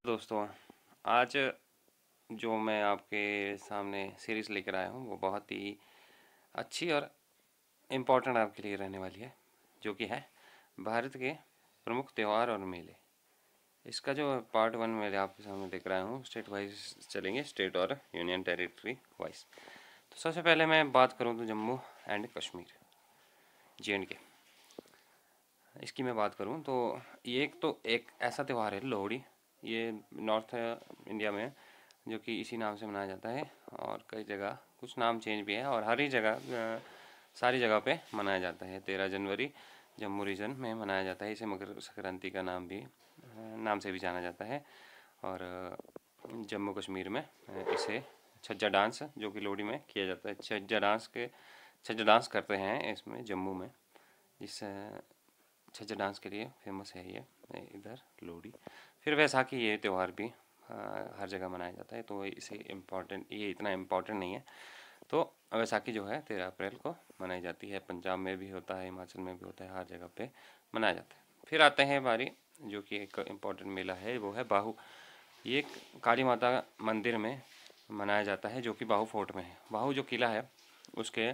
दोस्तों, आज जो मैं आपके सामने सीरीज़ लेकर आया हूँ वो बहुत ही अच्छी और इम्पोर्टेंट आपके लिए रहने वाली है, जो कि है भारत के प्रमुख त्यौहार और मेले। इसका जो पार्ट 1 मेरे आपके सामने देख रहा हूँ, स्टेट वाइज चलेंगे, स्टेट और यूनियन टेरिटरी वाइज। तो सबसे पहले मैं बात करूँ तो जम्मू एंड कश्मीर, JNK, इसकी मैं बात करूँ तो ये एक ऐसा त्यौहार है लोहड़ी। ये नॉर्थ इंडिया में जो कि इसी नाम से मनाया जाता है, और कई जगह कुछ नाम चेंज भी है, और हर ही जगह सारी जगह पे मनाया जाता है। 13 जनवरी जम्मू रीजन में मनाया जाता है। इसे मकर संक्रांति का नाम से भी जाना जाता है। और जम्मू कश्मीर में इसे छज्जा डांस, जो कि लोहड़ी में किया जाता है, छज्जा डांस करते हैं इसमें जम्मू में। जिस छज्जा डांस के लिए फेमस है ये इधर लोहड़ी। फिर वैसाखी, ये त्यौहार भी हर जगह मनाया जाता है, तो ये इतना इम्पोर्टेंट नहीं है। तो वैसाखी जो है 13 अप्रैल को मनाई जाती है। पंजाब में भी होता है, हिमाचल में भी होता है, हर जगह पे मनाया जाता है। फिर आते हैं बारी जो कि एक इम्पोर्टेंट मेला है, वो है बाहू। ये काली माता मंदिर में मनाया जाता है, जो कि बाहू फोर्ट में है। बाहू जो किला है उसके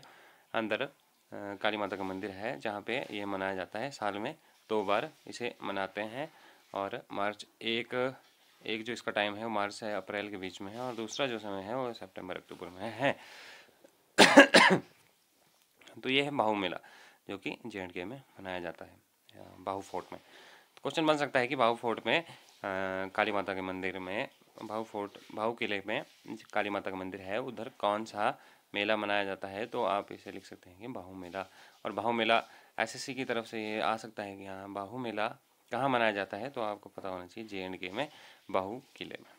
अंदर काली माता का मंदिर है, जहाँ पे ये मनाया जाता है। साल में 2 बार इसे मनाते हैं, और मार्च एक जो इसका टाइम है वो मार्च से अप्रैल के बीच में है, और दूसरा जो समय है वो सितंबर अक्टूबर में है। तो ये है बाहू मेला, जो कि JNK में मनाया जाता है, बाहू फोर्ट में। तो क्वेश्चन बन सकता है कि बाहू फोर्ट में काली माता के मंदिर में, बाहू किले में काली माता का मंदिर है, उधर कौन सा मेला मनाया जाता है। तो आप इसे लिख सकते हैं कि बाहू मेला। और बाहू मेला SSC की तरफ से ये आ सकता है कि हाँ, बाहू मेला कहाँ मनाया जाता है, तो आपको पता होना चाहिए JNK में, बाहू किले में।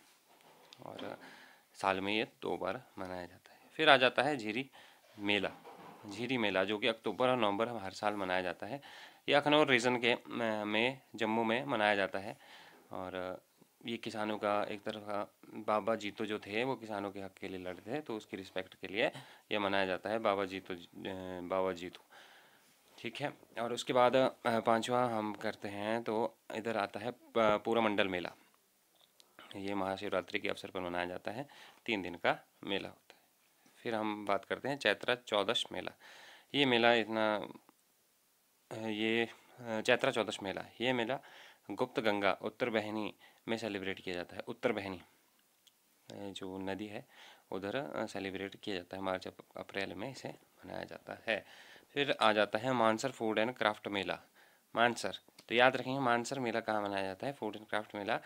और साल में ये 2 बार मनाया जाता है। फिर आ जाता है झीरी मेला, जो कि अक्टूबर और नवंबर में हर साल मनाया जाता है। ये अखनौर रीजन के में जम्मू में मनाया जाता है। और ये किसानों का एक तरह का, बाबा जीतो जो थे वो किसानों के हक के लिए लड़े थे, तो उसकी रिस्पेक्ट के लिए ये मनाया जाता है, बाबा जीतो। ठीक है। और उसके बाद पांचवा हम करते हैं, तो इधर आता है पूरा मंडल मेला। ये महाशिवरात्रि के अवसर पर मनाया जाता है, 3 दिन का मेला होता है। फिर हम बात करते हैं चैत्रा चौदश मेला। ये मेला इतना ये चैत्रा चौदश मेला, ये मेला गुप्त गंगा उत्तर बहनी में सेलिब्रेट किया जाता है। उत्तर बहनी जो नदी है उधर सेलिब्रेट किया जाता है, मार्च अप्रैल में इसे मनाया जाता है। फिर आ जाता है मानसर फूड एंड क्राफ्ट मेला। मानसर, तो याद रखेंगे मानसर मेला कहाँ मनाया जाता है, फूड एंड क्राफ्ट मेला,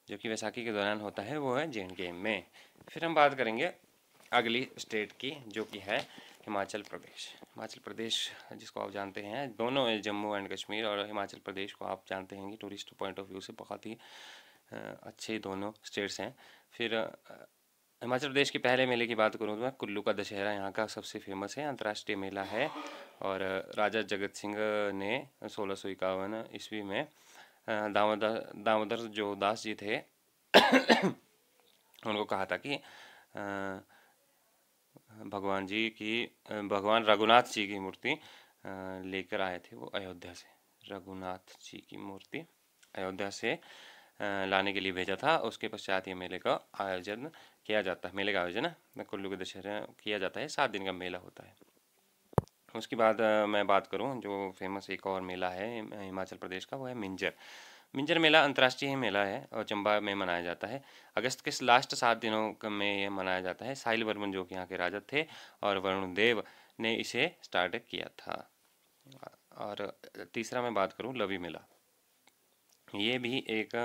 जो कि वैसाखी के दौरान होता है, वो है JNK में। फिर हम बात करेंगे अगली स्टेट की, जो कि है हिमाचल प्रदेश। हिमाचल प्रदेश जिसको आप जानते हैं, दोनों जम्मू एंड कश्मीर और हिमाचल प्रदेश को आप जानते हैं कि टूरिस्ट पॉइंट ऑफ व्यू से बहुत ही अच्छे दोनों स्टेट्स हैं। फिर हिमाचल प्रदेश के पहले मेले की बात करूँ तो मैं कुल्लू का दशहरा यहाँ का सबसे फेमस है, अंतर्राष्ट्रीय मेला है। और राजा जगत सिंह ने 1651 ईस्वी में दामोदर जो दास जी थे उनको कहा था कि भगवान रघुनाथ जी की मूर्ति लेकर आए थे वो अयोध्या से। रघुनाथ जी की मूर्ति अयोध्या से लाने के लिए भेजा था। उसके पश्चात ये मेले का आयोजन किया जाता है। मेले का आयोजन कुल्लू के दशहरा किया जाता है, 7 दिन का मेला होता है। उसके बाद मैं बात करूं जो फेमस एक और मेला है हिमाचल प्रदेश का, वो है मिंजर। मिंजर मेला अंतर्राष्ट्रीय मेला है और चंबा में मनाया जाता है। अगस्त के लास्ट 7 दिनों में ये मनाया जाता है। साहिल वर्मन जो कि यहाँ के राजा थे, और वरुण देव ने इसे स्टार्ट किया था। और तीसरा मैं बात करूँ लवी मेला। ये भी एक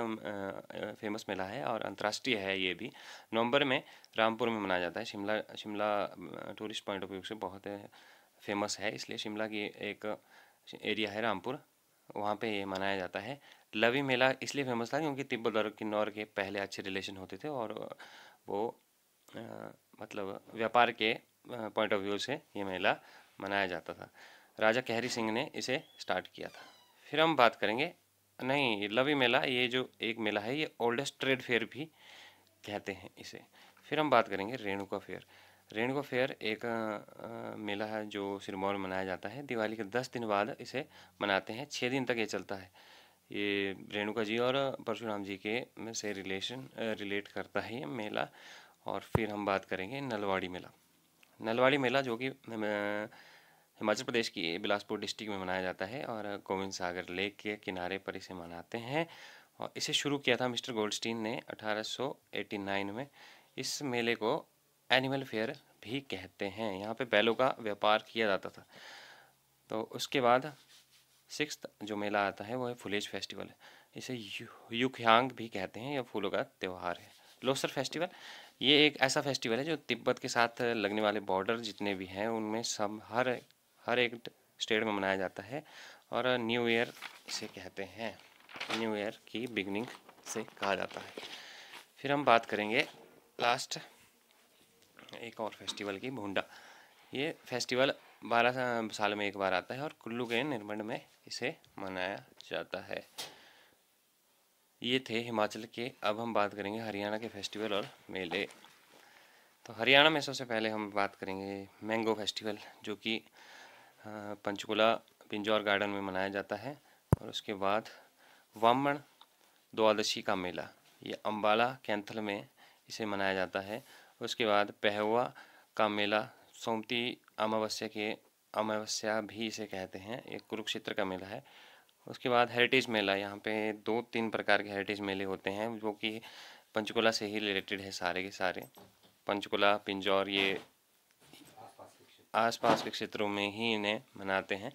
फेमस मेला है और अंतर्राष्ट्रीय है। ये भी नवंबर में रामपुर में मनाया जाता है। Shimla tourist point of view से बहुत फेमस है, इसलिए शिमला की एक एरिया है रामपुर, वहाँ पे ये मनाया जाता है। लवी मेला इसलिए फेमस था क्योंकि तिब्बत और किन्नौर के पहले अच्छे रिलेशन होते थे, और वो अ, मतलब व्यापार के पॉइंट ऑफ व्यू से ये मेला मनाया जाता था। राजा कहरी सिंह ने इसे स्टार्ट किया था। फिर हम बात करेंगे, नहीं, लवी मेला ये जो एक मेला है, ये ओल्डेस्ट ट्रेड फेयर भी कहते हैं इसे। फिर हम बात करेंगे रेणुका फेयर। रेणुका फेयर एक मेला है जो सिरमौर में मनाया जाता है। दिवाली के 10 दिन बाद इसे मनाते हैं, 6 दिन तक ये चलता है। ये रेणुका जी और परशुराम जी के में से रिलेट करता है ये मेला। और फिर हम बात करेंगे नलवाड़ी मेला। नलवाड़ी मेला जो कि हिमाचल प्रदेश की बिलासपुर डिस्ट्रिक्ट में मनाया जाता है और गोविंद सागर लेक के किनारे पर इसे मनाते हैं। और इसे शुरू किया था मिस्टर गोल्डस्टीन ने 1889 में। इस मेले को एनिमल फेयर भी कहते हैं। यहाँ पे बैलों का व्यापार किया जाता था। तो उसके बाद सिक्स्थ जो मेला आता है वो है फुलेज फेस्टिवल। इसे युकयांग भी कहते हैं। यह फूलों का त्यौहार है। लोसर फेस्टिवल, ये एक ऐसा फेस्टिवल है जो तिब्बत के साथ लगने वाले बॉर्डर जितने भी हैं उनमें सब हर एक स्टेट में मनाया जाता है। और न्यू ईयर इसे कहते हैं। न्यू ईयर की बिगनिंग से कहा जाता है। फिर हम बात करेंगे लास्ट एक और फेस्टिवल की, भूंडा। ये फेस्टिवल 12 साल में एक बार आता है और कुल्लू के निर्मंड में इसे मनाया जाता है। ये थे हिमाचल के। अब हम बात करेंगे हरियाणा के फेस्टिवल और मेले। तो हरियाणा में सबसे पहले हम बात करेंगे मैंगो फेस्टिवल, जो कि पंचकुला पिंजौर गार्डन में मनाया जाता है। और उसके बाद वामन द्वादशी का मेला, ये अम्बाला कैंथल में इसे मनाया जाता है। उसके बाद पहवा का मेला सोमती अमावस्या भी इसे कहते हैं, एक कुरुक्षेत्र का मेला है। उसके बाद हेरिटेज मेला, यहाँ पे 2-3 प्रकार के हेरिटेज मेले होते हैं जो कि पंचकुला से ही रिलेटेड है सारे के सारे। पंचकुला पिंजौर ये आसपास के क्षेत्रों में ही इन्हें मनाते हैं।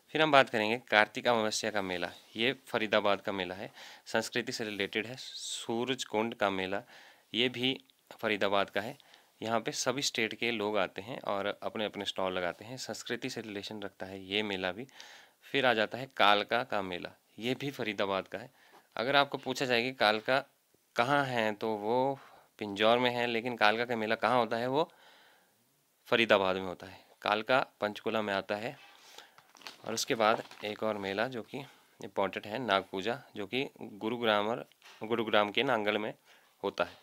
फिर हम बात करेंगे कार्तिक अमावस्या का मेला। ये फरीदाबाद का मेला है, संस्कृति से रिलेटेड है। सूरज कुंड का मेला, ये भी फरीदाबाद का है। यहाँ पे सभी स्टेट के लोग आते हैं और अपने अपने स्टॉल लगाते हैं। संस्कृति से रिलेशन रखता है ये मेला भी। फिर आ जाता है कालका का मेला, ये भी फरीदाबाद का है। अगर आपको पूछा जाए कि कालका कहाँ है तो वो पिंजौर में है, लेकिन कालका का मेला कहाँ होता है वो फरीदाबाद में होता है। कालका पंचकुला में आता है। और उसके बाद एक और मेला जो कि इम्पोर्टेंट है, नाग पूजा, जो कि गुरुग्राम के नांगल में होता है।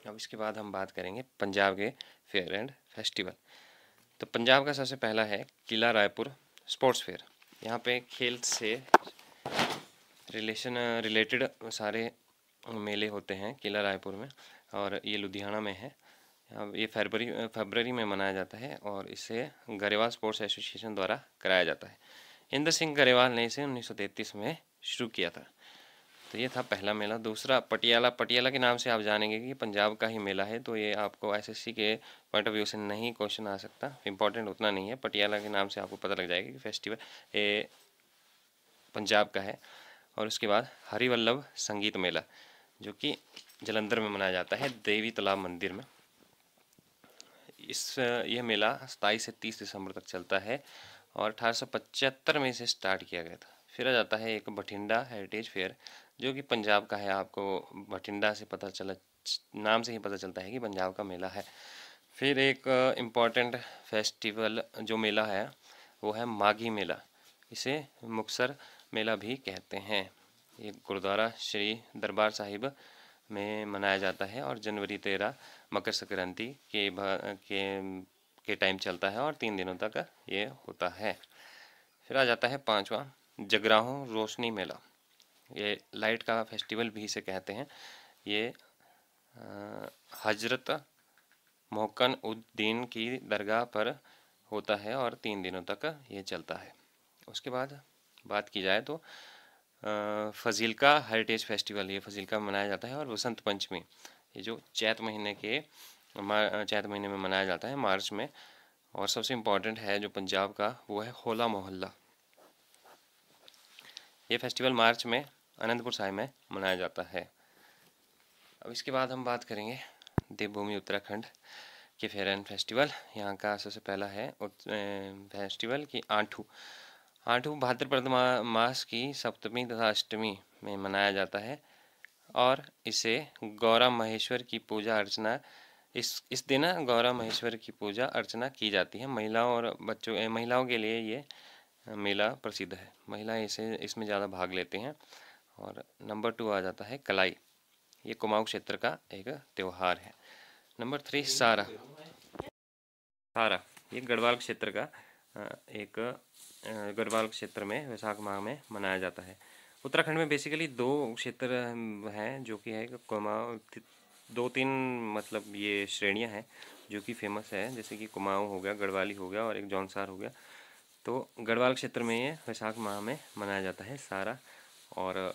अब इसके बाद हम बात करेंगे पंजाब के फेयर एंड फेस्टिवल। तो पंजाब का सबसे पहला है किला रायपुर स्पोर्ट्स फेयर। यहाँ पे खेल से रिलेटेड सारे मेले होते हैं किला रायपुर में, और ये लुधियाना में है। ये फरवरी में मनाया जाता है और इसे गरेवाल स्पोर्ट्स एसोसिएशन द्वारा कराया जाता है। इंद्र सिंह गरेवाल ने इसे 1933 में शुरू किया था। तो ये था पहला मेला। दूसरा पटियाला के नाम से आप जानेंगे कि पंजाब का ही मेला है, तो ये आपको एसएससी के पॉइंट ऑफ व्यू से नहीं क्वेश्चन आ सकता, इंपॉर्टेंट उतना नहीं है। पटियाला के नाम से आपको पता लग जाएगा कि फेस्टिवल ये पंजाब का है। और उसके बाद हरिवल्लभ संगीत मेला, जो कि जलंधर में मनाया जाता है देवी तालाब मंदिर में। यह मेला 27 से 30 दिसंबर तक चलता है और 1875 में इसे स्टार्ट किया गया था। फिर आ जाता है एक बठिंडा हेरिटेज फेयर, जो कि पंजाब का है। आपको बठिंडा से पता चला, नाम से ही पता चलता है कि पंजाब का मेला है। फिर एक इम्पॉर्टेंट फेस्टिवल जो मेला है वो है माघी मेला। इसे मुक्तसर मेला भी कहते हैं। ये गुरुद्वारा श्री दरबार साहिब में मनाया जाता है और जनवरी 13 मकर संक्रांति के टाइम चलता है और 3 दिनों तक ये होता है। फिर आ जाता है पांचवा जगराहों रोशनी मेला। ये लाइट का फेस्टिवल भी इसे कहते हैं। ये हजरत मोहकन उद्दीन की दरगाह पर होता है और 3 दिनों तक ये चलता है। उसके बाद बात की जाए तो फजीलका हेरिटेज फेस्टिवल, ये फजीलका में मनाया जाता है। और वसंत पंचमी, ये जो चैत महीने में मनाया जाता है मार्च में। और सबसे इम्पोर्टेंट है जो पंजाब का, वो है होला मोहल्ला। ये फेस्टिवल मार्च में अनंतपुर साहिब में मनाया जाता है। अब इसके बाद हम बात करेंगे देवभूमि उत्तराखंड के फेयर एंड फेस्टिवल। यहाँ का सबसे पहला है फेस्टिवल की आंठू। आंठू भाद्रपद मास की सप्तमी तथा अष्टमी में मनाया जाता है और इसे गौरा महेश्वर की पूजा अर्चना इस दिन गौरा महेश्वर की पूजा अर्चना की जाती है। महिलाओं के लिए ये मेला प्रसिद्ध है। महिलाएं इसमें ज़्यादा भाग लेते हैं। और नंबर 2 आ जाता है कलाई। ये कुमाऊं क्षेत्र का एक त्यौहार है। नंबर 3 सारा। ये गढ़वाल क्षेत्र का गढ़वाल क्षेत्र में वैशाख माह में मनाया जाता है। उत्तराखंड में बेसिकली दो क्षेत्र हैं जो कि है कुमाऊँ, दो तीन मतलब ये श्रेणियां हैं जो कि फेमस है, जैसे कि कुमाऊँ हो गया, गढ़वाली हो गया और एक जौनसार हो गया। तो गढ़वाल क्षेत्र में ये वैशाख माह में मनाया जाता है सारा। और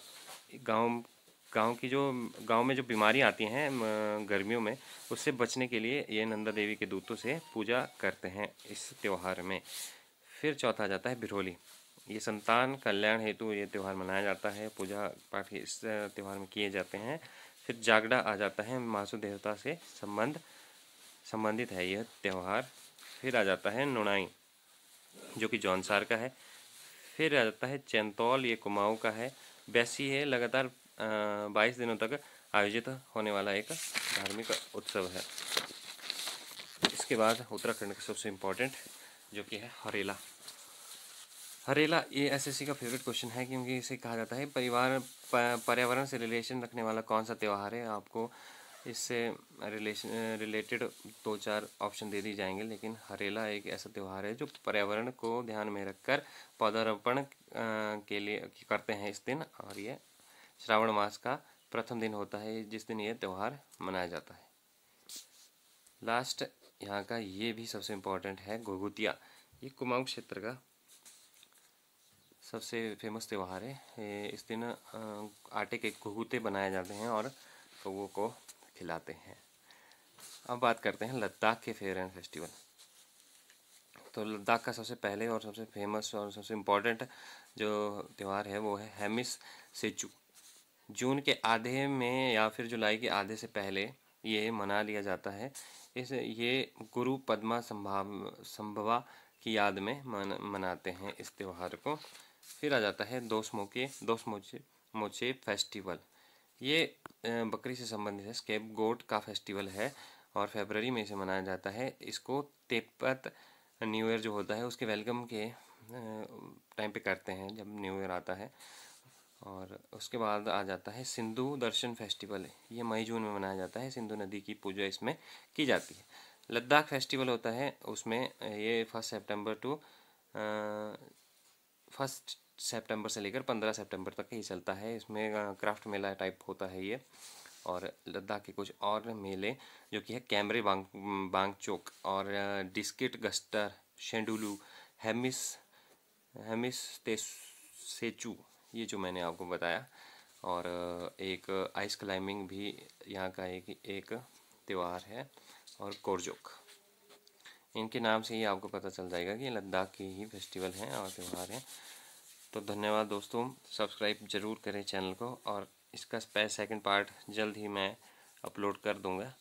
गांव गांव की जो गांव में जो बीमारी आती हैं गर्मियों में, उससे बचने के लिए ये नंदा देवी के दूतों से पूजा करते हैं इस त्यौहार में। फिर चौथा आ जाता है बिरहोली। ये संतान कल्याण हेतु ये त्यौहार मनाया जाता है, पूजा पाठ इस त्यौहार में किए जाते हैं। फिर जागड़ा आ जाता है, मासु देवता से संबंधित है यह त्यौहार। फिर आ जाता है नुणाई जो कि जौनसार का है। फिर आ जाता है चैंतौल, ये कुमाऊँ का है। बैसी है लगातार 22 दिनों तक आयोजित होने वाला एक धार्मिक उत्सव है। इसके बाद उत्तराखंड का सबसे इम्पोर्टेंट जो कि है हरेला। हरेला ये एसएससी का फेवरेट क्वेश्चन है, क्योंकि इसे कहा जाता है पर्यावरण से रिलेशन रखने वाला कौन सा त्यौहार है। आपको इससे रिलेटेड 2-4 ऑप्शन दे दी जाएंगे, लेकिन हरेला एक ऐसा त्यौहार है जो पर्यावरण को ध्यान में रखकर पौधारोपण के लिए करते हैं इस दिन। और ये श्रावण मास का प्रथम दिन होता है जिस दिन ये त्यौहार मनाया जाता है। लास्ट यहाँ का ये भी सबसे इम्पोर्टेंट है घुघुतिया। ये कुमाऊँ क्षेत्र का सबसे फेमस त्यौहार है। इस दिन आटे के घुघुते बनाए जाते हैं और कौवों को खिलाते हैं। अब बात करते हैं लद्दाख के फेयर एंड फेस्टिवल। तो लद्दाख का सबसे पहले और सबसे फेमस और सबसे इम्पोर्टेंट जो त्यौहार है वो है हेमिस सेचू। जून के आधे में या फिर जुलाई के आधे से पहले ये मना लिया जाता है। ये गुरु पद्मा संभवा की याद में मनाते हैं इस त्यौहार को। फिर आ जाता है दोस मोचे फेस्टिवल। ये बकरी से संबंधित है, स्केप गोट का फेस्टिवल है और फरवरी में इसे मनाया जाता है। इसको तेपत न्यू ईयर जो होता है उसके वेलकम के टाइम पे करते हैं जब न्यू ईयर आता है। और उसके बाद आ जाता है सिंधु दर्शन फेस्टिवल। ये मई जून में मनाया जाता है, सिंधु नदी की पूजा इसमें की जाती है। लद्दाख फेस्टिवल होता है उसमें ये 1 सितंबर से लेकर 15 सितंबर तक ही चलता है। इसमें क्राफ्ट मेला टाइप होता है ये। और लद्दाख के कुछ और मेले जो कि है कैमरे बांगचोक और डिस्किट गस्टर शेंडुलू हेमिस सेचू, ये जो मैंने आपको बताया। और एक आइस क्लाइंबिंग भी यहाँ का एक त्यौहार है, और कोरजोक। इनके नाम से ही आपको पता चल जाएगा कि लद्दाख के ही फेस्टिवल हैं और त्यौहार हैं। तो धन्यवाद दोस्तों, सब्सक्राइब ज़रूर करें चैनल को, और इसका सेकंड पार्ट जल्द ही मैं अपलोड कर दूंगा।